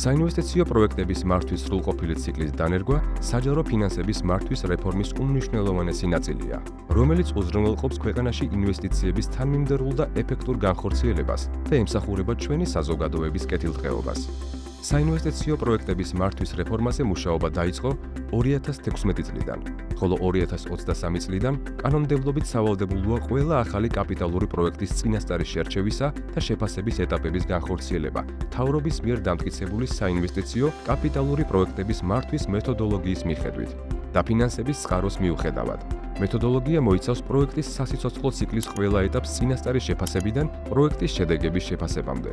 საინვესტიციო პროექტების მართვის სრულყოფილი ციკლის დანერგვა საჯარო ფინანსების მართვის რეფორმის უმნიშვნელოვანესი ნაწილია, რომელიც უზრუნველყოფს ქვეყანაში ინვესტიციების თანმიმდევრულ და ეფექტურ განხორციელებას და ემსახურება ჩვენი საზოგადოების კეთილდღეობას. საინვესტიციო პროექტების მართვის რეფორმაზე მუშაობა დაიწყო 2016 წლიდან, ხოლო 2023 წლიდან კანონმდებლობით სავალდებულოა ყველა ახალი კაპიტალური პროექტის წინასწარი შერჩევისა და შეფასების ეტაპების განხორციელება მთავრობის მიერ დამტკიცებული საინვესტიციო კაპიტალური პროექტების მართვის მეთოდოლოგიის მიხედვით. დაფინანსების წყაროს მიუხედავად, მეთოდოლოგია მოიცავს პროექტის სასიცოცხლო ციკლის ყველა ეტაპს წინასწარი შეფასებიდან პროექტის შედეგების შეფასებამდე.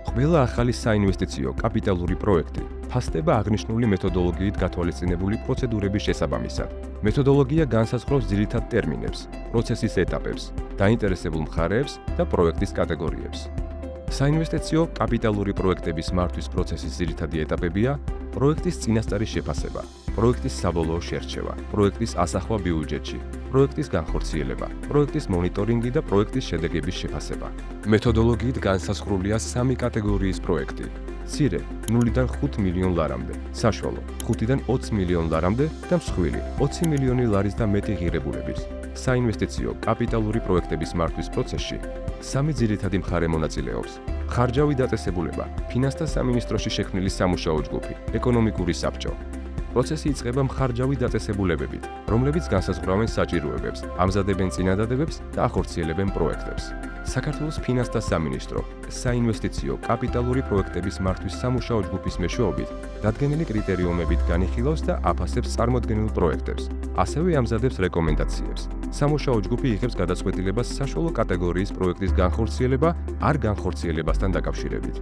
ყველა ახალი საინვესტიციო კაპიტალური პროექტი ფასდება აღნიშნული მეთოდოლოგიით გათვალისწინებული პროცედურების შესაბამისად. მეთოდოლოგია განსაზღვრავს ძირითად ტერმინებს, პროცესის ეტაპებს, დაინტერესებულ მხარეებს და პროექტის კატეგორიებს. საინვესტიციო კაპიტალური პროექტების მართვის პროცესის ძირითადი ეტაპებია: პროექტის წინასწარი შეფასება, პროექტის საბოლოო შერჩევა, პროექტის ასახვა ბიუჯეტში, პროექტის განხორციელება, პროექტის მონიტორინგი და პროექტის შედეგების შეფასება. მეთოდოლოგიით განსაზღვრულია 3 კატეგორიის პროექტი: მცირე 0-დან 5 მილიონ ლარამდე, საშუალო 5-დან 20 მილიონ ლარამდე და მსხვილი 20 მილიონი ლარის და მეტი ღირებულების. საინვესტიციო კაპიტალური პროექტების მართვის პროცესში 3 ძირითადი მხარე მონაწილეობს: ხარჯავი დაწესებულება, ფინანსთა სამინისტროში შექმნილი სამუშაო ჯგუფი, ეკონომიკური საბჭო. პროცესი იწყება მხარჯავი დაწესებულებებით, რომლებიც განსაზღვრავენ საჭიროებებს, ამზადებენ წინადადებებს და ახორციელებენ პროექტებს. საქართველოს ფინანსთა სამინისტრო საინვესტიციო კაპიტალური პროექტების მართვის სამუშაო ჯგუფის მეშვეობით დადგენილი კრიტერიუმებით განიხილავს და აფასებს წარმოდგენილ პროექტებს, ასევე ამზადებს რეკომენდაციებს. სამუშაო ჯგუფი იღებს გადაწყვეტილებას საშუალო კატეგორიის პროექტის განხორციელება არ განხორციელებასთან დაკავშირებით.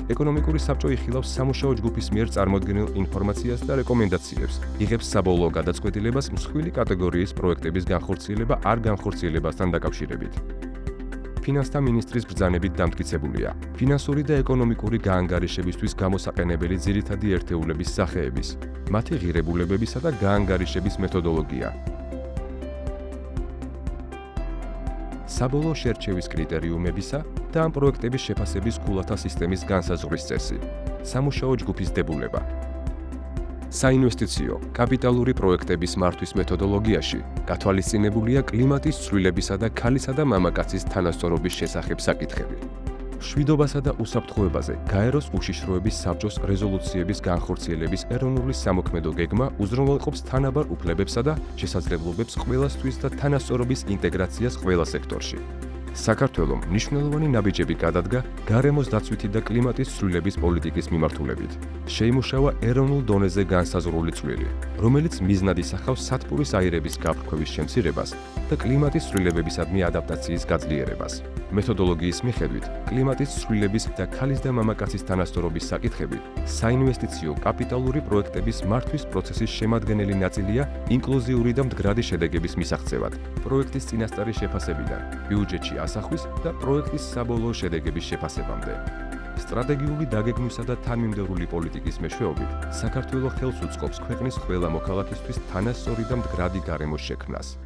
ეკონომიკური საბჭო იხილავს სამუშაო ჯგუფის მიერ წარმოდგენილ ინფორმაციას და რეკომენდაციებს, იღებს საბოლოო გადაწყვეტილებას მსხვილი კატეგორიის პროექტების განხორციელება არ განხორციელებასთან დაკავშირებით. ფინანსთა მინისტრის ბრძანებით დამტკიცებულია ფინანსური და ეკონომიკური გაანგარიშებისთვის გამოსაყენებელი ძირითადი ერთეულების სახეების, მათი ღირებულებებისა და გაანგარიშების მეთოდოლოგია. საბოლოო შერჩევის კრიტერიუმებისა და ამ პროექტების შეფასების ქულათა სისტემის განსაზღვრის წესი. სამუშაო ჯგუფის დებულება. საინვესტიციო კაპიტალური პროექტების მართვის მეთოდოლოგიაში გათვალისწინებულია კლიმატის ცვლილებისა და ქალისა და მამაკაცის თანასწორობის შესახებ საკითხები. მშვიდობასა და უსაფრთხოებაზე გაეროს უშიშროების საბჭოს რეზოლუციების განხორციელების ეროვნული სამოქმედო გეგმა უზრუნველყოფს თანაბარ უფლებებსა და შესაძლებლობებს ყველასთვის და თანასწორობის ინტეგრაციას ყველა სექტორში. საქართველომ მნიშვნელოვანი ნაბიჯები გადადგა გარემოს დაცვითი და კლიმატის ცვლილების პოლიტიკის მიმართულებით. შეიმუშავა ეროვნულ დონეზე განსაზღვრული წვლილი, რომელიც მიზნად ისახავს სათბურის აირების გაფრქვევის შემცირებას და კლიმატის ცვლილებებისადმი ადაპტაციის გაძლიერებას. მეთოდოლოგიის მიხედვით, კლიმატის ცვლილების და ქალის და მამაკაცის თანასწორობის საკითხები საინვესტიციო კაპიტალური პროექტების მართვის პროცესის შემადგენელი ნაწილია ინკლუზიური და მდგრადი შედეგების მისაღწევად, პროექტის წინასწარი შეფასებიდან, ბიუჯეტში ასახვის და პროექტის საბოლოო შედეგების შეფასებამდე. სტრატეგიული დაგეგმვისა და თანმიმდევრული პოლიტიკის მეშვეობით, საქართველო ხელს უწყობს ქვეყნის ყველა მოქალაქისთვის თანასწორი და მდგრადი გარემოს შექმნას.